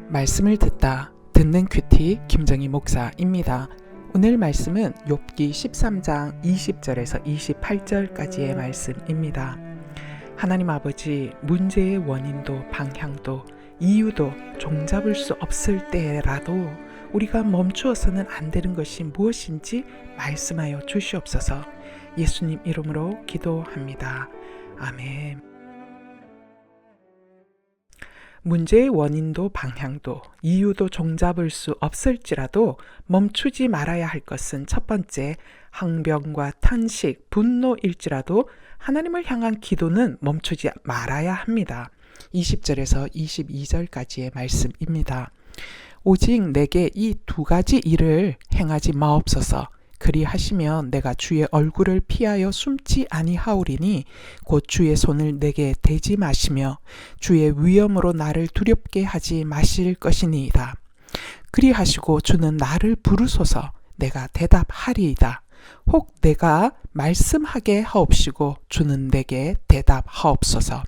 말씀을 듣는 큐티 김정희 목사입니다. 오늘 말씀은 욥기 13장 20절에서 28절까지의 말씀입니다. 하나님 아버지, 문제의 원인도 방향도 이유도 종잡을 수 없을 때라도 우리가 멈추어서는 안 되는 것이 무엇인지 말씀하여 주시옵소서. 예수님 이름으로 기도합니다. 아멘. 문제의 원인도 방향도 이유도 종잡을 수 없을지라도 멈추지 말아야 할 것은 첫 번째, 항변과 탄식, 분노일지라도 하나님을 향한 기도는 멈추지 말아야 합니다. 20절에서 22절까지의 말씀입니다. 오직 내게 이 두 가지 일을 행하지 마옵소서. 그리하시면 내가 주의 얼굴을 피하여 숨지 아니하오리니 곧 주의 손을 내게 대지 마시며 주의 위엄으로 나를 두렵게 하지 마실 것이니이다. 그리하시고 주는 나를 부르소서. 내가 대답하리이다. 혹 내가 말씀하게 하옵시고 주는 내게 대답하옵소서.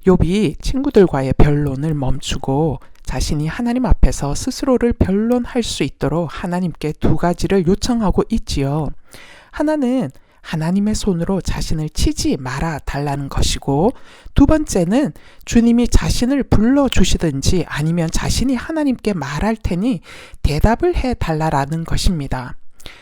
욥이 친구들과의 변론을 멈추고 자신이 하나님 앞에서 스스로를 변론할 수 있도록 하나님께 두 가지를 요청하고 있지요. 하나는 하나님의 손으로 자신을 치지 말아 달라는 것이고, 두 번째는 주님이 자신을 불러주시든지 아니면 자신이 하나님께 말할 테니 대답을 해 달라라는 것입니다.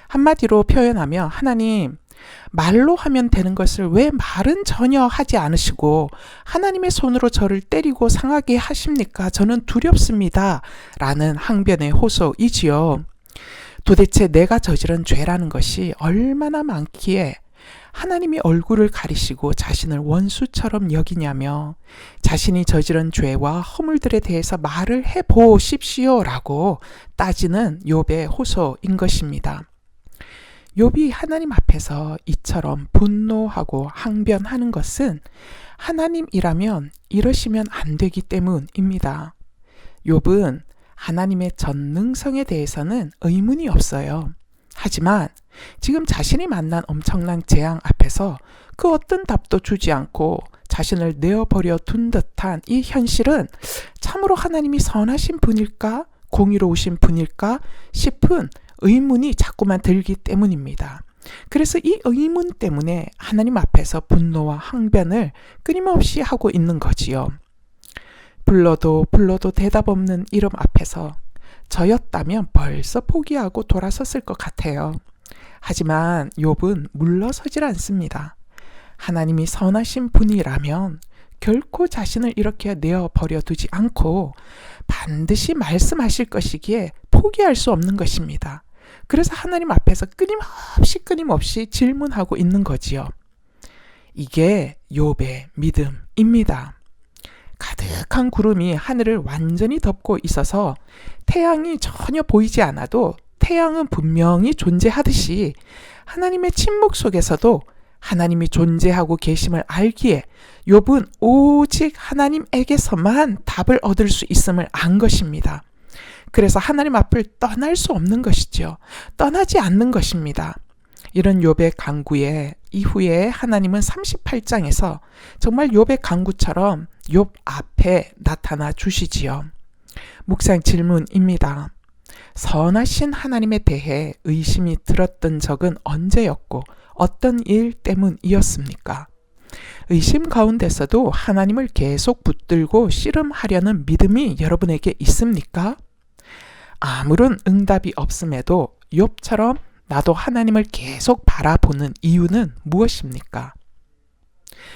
한마디로 표현하면, 하나님, 말로 하면 되는 것을 왜 말은 전혀 하지 않으시고 하나님의 손으로 저를 때리고 상하게 하십니까? 저는 두렵습니다. 라는 항변의 호소이지요. 도대체 내가 저지른 죄라는 것이 얼마나 많기에 하나님이 얼굴을 가리시고 자신을 원수처럼 여기냐며 자신이 저지른 죄와 허물들에 대해서 말을 해보십시오 라고 따지는 욥의 호소인 것입니다. 욥이 하나님 앞에서 이처럼 분노하고 항변하는 것은 하나님이라면 이러시면 안 되기 때문입니다. 욥은 하나님의 전능성에 대해서는 의문이 없어요. 하지만 지금 자신이 만난 엄청난 재앙 앞에서 그 어떤 답도 주지 않고 자신을 내어버려 둔 듯한 이 현실은 참으로 하나님이 선하신 분일까? 공의로우신 분일까? 싶은 의문이 자꾸만 들기 때문입니다. 그래서 이 의문 때문에 하나님 앞에서 분노와 항변을 끊임없이 하고 있는 거지요. 불러도 대답 없는 이름 앞에서 저였다면 벌써 포기하고 돌아섰을 것 같아요. 하지만 욥은 물러서질 않습니다. 하나님이 선하신 분이라면 결코 자신을 이렇게 내어버려 두지 않고 반드시 말씀하실 것이기에 포기할 수 없는 것입니다. 그래서 하나님 앞에서 끊임없이 질문하고 있는 거지요. 이게 욥의 믿음입니다. 가득한 구름이 하늘을 완전히 덮고 있어서 태양이 전혀 보이지 않아도 태양은 분명히 존재하듯이 하나님의 침묵 속에서도 하나님이 존재하고 계심을 알기에 욥은 오직 하나님에게서만 답을 얻을 수 있음을 안 것입니다. 그래서 하나님 앞을 떠날 수 없는 것이죠. 떠나지 않는 것입니다. 이런 욥의 간구에 이후에 하나님은 38장에서 정말 욥의 간구처럼 욥 앞에 나타나 주시지요. 묵상 질문입니다. 선하신 하나님에 대해 의심이 들었던 적은 언제였고 어떤 일 때문이었습니까? 의심 가운데서도 하나님을 계속 붙들고 씨름하려는 믿음이 여러분에게 있습니까? 아무런 응답이 없음에도 욥처럼 나도 하나님을 계속 바라보는 이유는 무엇입니까?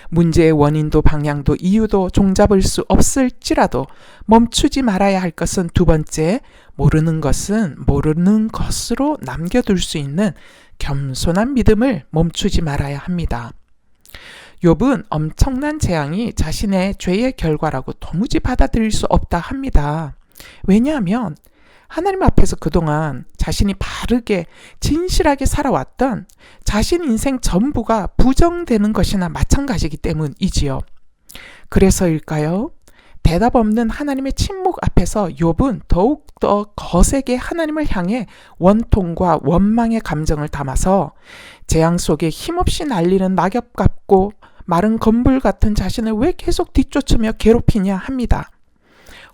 문제의 원인도 방향도 이유도 종잡을 수 없을지라도 멈추지 말아야 할 것은 두 번째, 모르는 것은 모르는 것으로 남겨둘 수 있는 겸손한 믿음을 멈추지 말아야 합니다. 욥은 엄청난 재앙이 자신의 죄의 결과라고 도무지 받아들일 수 없다 합니다. 왜냐하면 하나님 앞에서 그동안 자신이 바르게 진실하게 살아왔던 자신 인생 전부가 부정되는 것이나 마찬가지이기 때문이지요. 그래서일까요? 대답 없는 하나님의 침묵 앞에서 욥은 더욱더 거세게 하나님을 향해 원통과 원망의 감정을 담아서 재앙 속에 힘없이 날리는 낙엽 같고 마른 건불 같은 자신을 왜 계속 뒤쫓으며 괴롭히냐 합니다.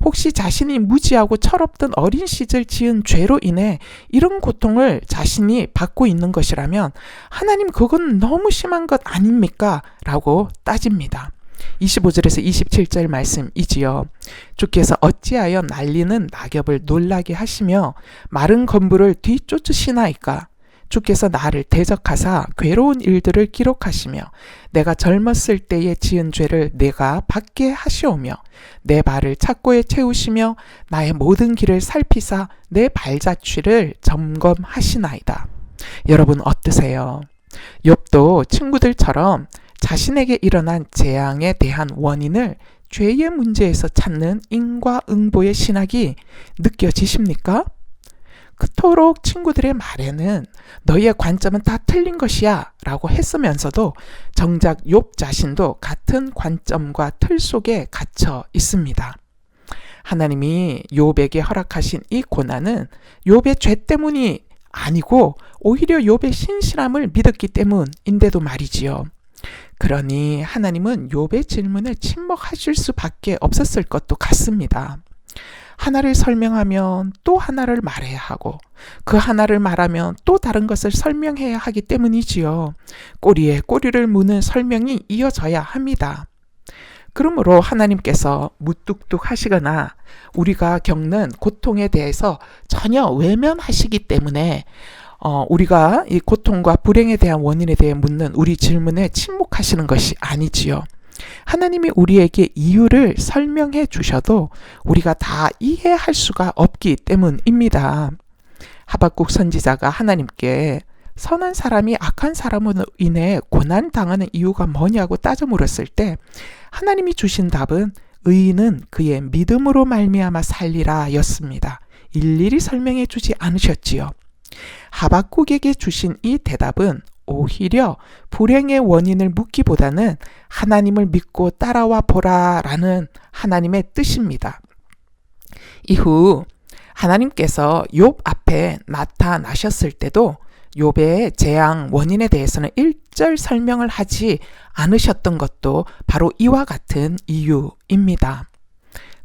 혹시 자신이 무지하고 철없던 어린 시절 지은 죄로 인해 이런 고통을 자신이 받고 있는 것이라면 하나님 그건 너무 심한 것 아닙니까? 라고 따집니다. 25절에서 27절 말씀이지요. 주께서 어찌하여 날리는 낙엽을 놀라게 하시며 마른 건물을 뒤쫓으시나이까? 주께서 나를 대적하사 괴로운 일들을 기록하시며 내가 젊었을 때에 지은 죄를 내가 받게 하시오며 내 발을 착고에 채우시며 나의 모든 길을 살피사 내 발자취를 점검하시나이다. 여러분 어떠세요? 욥도 친구들처럼 자신에게 일어난 재앙에 대한 원인을 죄의 문제에서 찾는 인과응보의 신학이 느껴지십니까? 그토록 친구들의 말에는 너희의 관점은 다 틀린 것이야 라고 했으면서도 정작 욥 자신도 같은 관점과 틀 속에 갇혀 있습니다. 하나님이 욥에게 허락하신 이 고난은 욥의 죄 때문이 아니고 오히려 욥의 신실함을 믿었기 때문인데도 말이지요. 그러니 하나님은 욥의 질문에 침묵하실 수밖에 없었을 것도 같습니다. 하나를 설명하면 또 하나를 말해야 하고 그 하나를 말하면 또 다른 것을 설명해야 하기 때문이지요. 꼬리에 꼬리를 무는 설명이 이어져야 합니다. 그러므로 하나님께서 무뚝뚝 하시거나 우리가 겪는 고통에 대해서 전혀 외면하시기 때문에 우리가 이 고통과 불행에 대한 원인에 대해 묻는 우리 질문에 침묵하시는 것이 아니지요. 하나님이 우리에게 이유를 설명해 주셔도 우리가 다 이해할 수가 없기 때문입니다. 하박국 선지자가 하나님께 선한 사람이 악한 사람으로 인해 고난당하는 이유가 뭐냐고 따져 물었을 때 하나님이 주신 답은 의인은 그의 믿음으로 말미암아 살리라 였습니다. 일일이 설명해 주지 않으셨지요. 하박국에게 주신 이 대답은 오히려 불행의 원인을 묻기보다는 하나님을 믿고 따라와 보라 라는 하나님의 뜻입니다. 이후 하나님께서 욥 앞에 나타나셨을 때도 욥의 재앙 원인에 대해서는 일절 설명을 하지 않으셨던 것도 바로 이와 같은 이유입니다.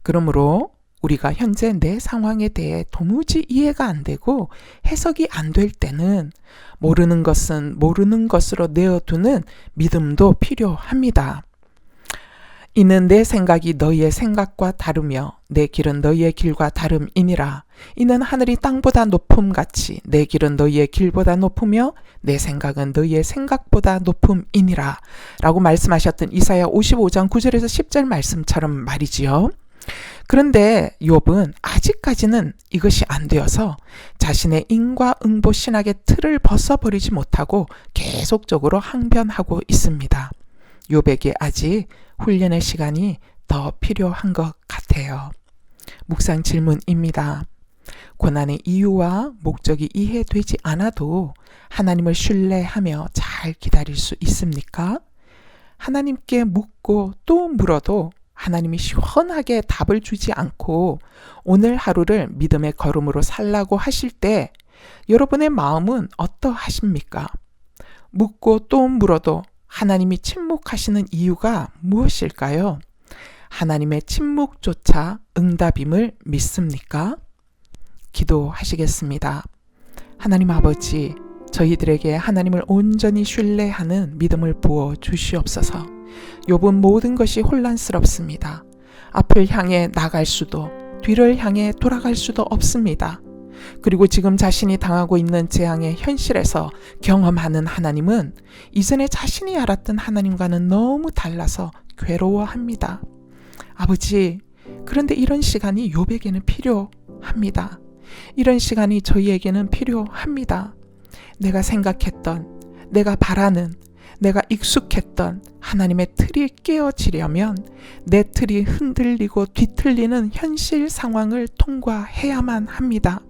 그러므로 우리가 현재 내 상황에 대해 도무지 이해가 안 되고 해석이 안 될 때는 모르는 것은 모르는 것으로 내어두는 믿음도 필요합니다. 이는 내 생각이 너희의 생각과 다르며 내 길은 너희의 길과 다름이니라. 이는 하늘이 땅보다 높음같이 내 길은 너희의 길보다 높으며 내 생각은 너희의 생각보다 높음이니라. 라고 말씀하셨던 이사야 55장 9절에서 10절 말씀처럼 말이지요. 그런데 욥은 아직까지는 이것이 안 되어서 자신의 인과응보 신학의 틀을 벗어버리지 못하고 계속적으로 항변하고 있습니다. 욥에게 아직 훈련의 시간이 더 필요한 것 같아요. 묵상 질문입니다. 고난의 이유와 목적이 이해되지 않아도 하나님을 신뢰하며 잘 기다릴 수 있습니까? 하나님께 묻고 또 물어도 하나님이 시원하게 답을 주지 않고 오늘 하루를 믿음의 걸음으로 살라고 하실 때 여러분의 마음은 어떠하십니까? 묻고 또 물어도 하나님이 침묵하시는 이유가 무엇일까요? 하나님의 침묵조차 응답임을 믿습니까? 기도하시겠습니다. 하나님 아버지, 저희들에게 하나님을 온전히 신뢰하는 믿음을 부어 주시옵소서. 욥은 모든 것이 혼란스럽습니다. 앞을 향해 나갈 수도 뒤를 향해 돌아갈 수도 없습니다. 그리고 지금 자신이 당하고 있는 재앙의 현실에서 경험하는 하나님은 이전에 자신이 알았던 하나님과는 너무 달라서 괴로워합니다. 아버지, 그런데 이런 시간이 욥에게는 필요합니다. 이런 시간이 저희에게는 필요합니다. 내가 생각했던, 내가 바라는, 내가 익숙했던 하나님의 틀이 깨어지려면 내 틀이 흔들리고 뒤틀리는 현실 상황을 통과해야만 합니다.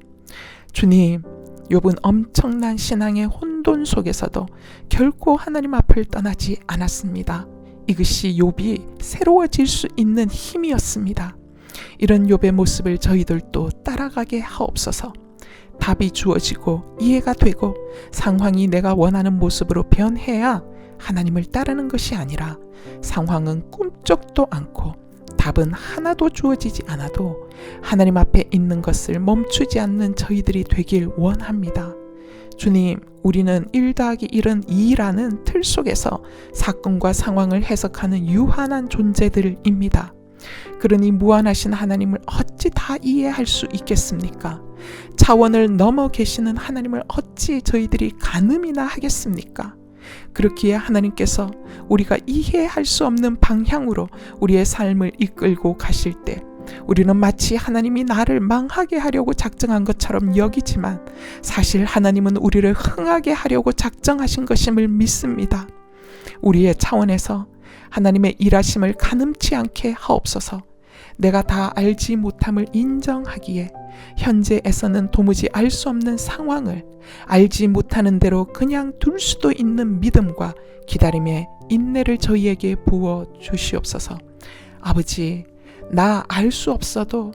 주님, 욥은 엄청난 신앙의 혼돈 속에서도 결코 하나님 앞을 떠나지 않았습니다. 이것이 욥이 새로워질 수 있는 힘이었습니다. 이런 욥의 모습을 저희들도 따라가게 하옵소서. 답이 주어지고 이해가 되고 상황이 내가 원하는 모습으로 변해야 하나님을 따르는 것이 아니라 상황은 꿈쩍도 않고 답은 하나도 주어지지 않아도 하나님 앞에 있는 것을 멈추지 않는 저희들이 되길 원합니다. 주님, 우리는 1 더하기 1은 2라는 틀 속에서 사건과 상황을 해석하는 유한한 존재들입니다. 그러니 무한하신 하나님을 어찌 다 이해할 수 있겠습니까? 차원을 넘어 계시는 하나님을 어찌 저희들이 가늠이나 하겠습니까? 그렇기에 하나님께서 우리가 이해할 수 없는 방향으로 우리의 삶을 이끌고 가실 때 우리는 마치 하나님이 나를 망하게 하려고 작정한 것처럼 여기지만 사실 하나님은 우리를 흥하게 하려고 작정하신 것임을 믿습니다. 우리의 차원에서 하나님의 일하심을 가늠치 않게 하옵소서. 내가 다 알지 못함을 인정하기에 현재에서는 도무지 알 수 없는 상황을 알지 못하는 대로 그냥 둘 수도 있는 믿음과 기다림의 인내를 저희에게 부어 주시옵소서. 아버지, 나 알 수 없어도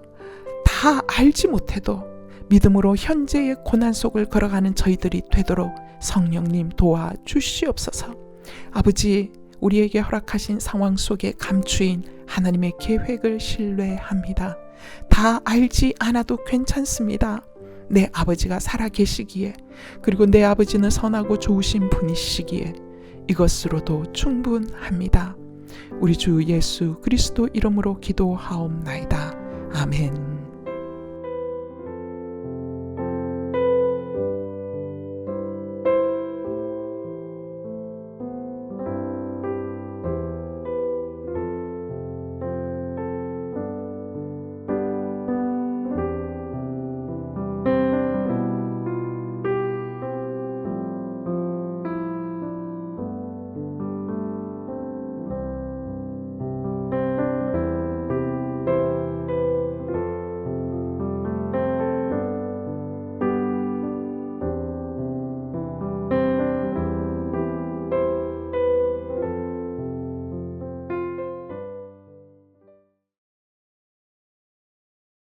다 알지 못해도 믿음으로 현재의 고난 속을 걸어가는 저희들이 되도록 성령님 도와 주시옵소서. 아버지, 우리에게 허락하신 상황 속에 감추인 하나님의 계획을 신뢰합니다. 다 알지 않아도 괜찮습니다. 내 아버지가 살아 계시기에, 그리고 내 아버지는 선하고 좋으신 분이시기에 이것으로도 충분합니다. 우리 주 예수 그리스도 이름으로 기도하옵나이다. 아멘.